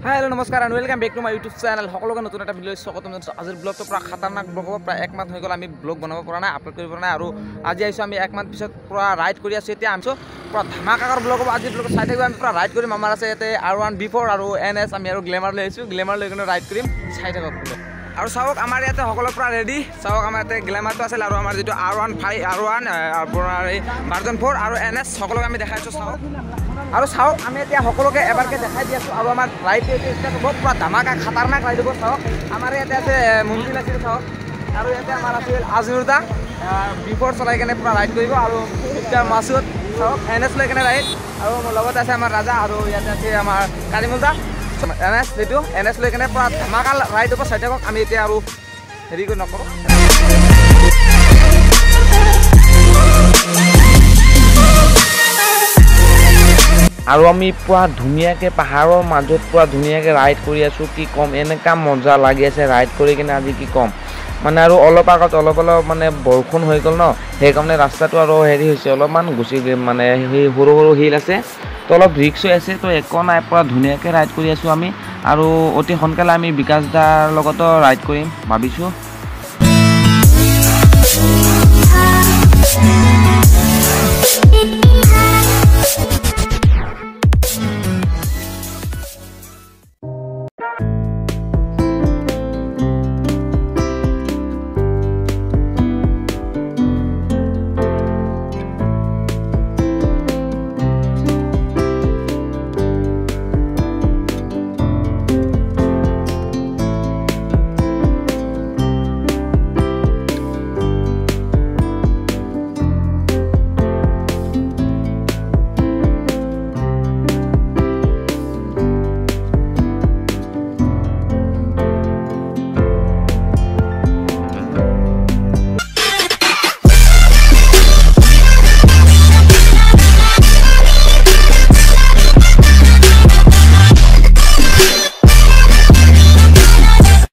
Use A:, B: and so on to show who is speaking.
A: hello नमस्कार and welcome back to my YouTube channel সকলোকে নতুন এটা ভিডিও স্বাগতম জনাইছো আজিৰ ব্লগটো পুৰা খতৰনাক ব্লগ হ'ব প্ৰায় এক মাহ হৈ গ'ল আমি ব্লগ বনাব পৰা নাই আপলোড কৰিব পৰা নাই আৰু আজি আইছো আমি এক মাহ পিছত পুৰা ৰাইড কৰি আছো এতিয়া আমছো পুৰা ধামাকাৰ ব্লগ হ'ব আজি ব্লগ চাই থাকিব আমি পুৰা ৰাইড কৰিম আমাৰ আছে ইয়াতে R1 B4 আৰু NS আমি আৰু গ্ল্যামাৰ লৈ আইছো গ্ল্যামাৰ লৈ কিনে ৰাইড কৰিম চাই থাকক ব্লগ আৰু চাওক আমাৰ ইয়াতে সকলো পুৰা ৰেডি চাওক আমাৰ ইয়াতে গ্ল্যামাৰটো আছিল আৰু আমাৰ যেটো R1 R1 আপোনাৰ ভাৰ্জন 4 আৰু NS সকলোকে আমি দেখাইছো চাওক আৰু চাওক আমি এতিয়া সকলোকে এবাৰকে দেখাই দি আছো আৰু আমাৰ ৰাইড এতিয়া বহুত পুৰা ধামাকা খতৰনাক ৰাইড হ'ব চাওক আমাৰ ইয়াতে আছে মন্দিৰ আছে চাওক আৰু ইয়াতে আমাৰ আছে আজনুৰদা B4 চলাই কেনে পুৰা ৰাইড কৰিব আৰু এতিয়া মাসুদ চাওক NS লৈ কেনে ৰাইড আৰু লগত আছে আমাৰ ৰাজা আৰু ইয়াতে আছে আমাৰ কাৰিমুলদা NS যেটো NS লৈ কেনে পুৰা ধামাকা ৰাইড হ'ব চাই থাকক আমি এতিয়া আৰু হেৰি কৰি নকৰো আৰু আমি পুৰা ধুনীয়াকৈ পাহাৰৰ মাজত পুৰা ধুনীয়াকৈ ৰাইড কৰি আছো কি কম এনেকা মজা লাগি আছে ৰাইড কৰি কিনে আজি কি কম মানে আৰু অলপ আগত অলপ মানে বৰষুণ হৈ গ'ল ন সেইকাৰণে ৰাস্তাটো আৰু হেৰি হৈছে অলপমান গুচি মানে সেই সৰু সৰু হিল আছে তো অলপ ৰিক্স হৈ আছে তো একো নাই পুৰা ধুনীয়াকৈ ৰাইড কৰি আছো আমি আৰু অতি সোনকালে আমি বিকাশ দাৰ লগতো ৰাইড কৰিম ভাবিছোঁ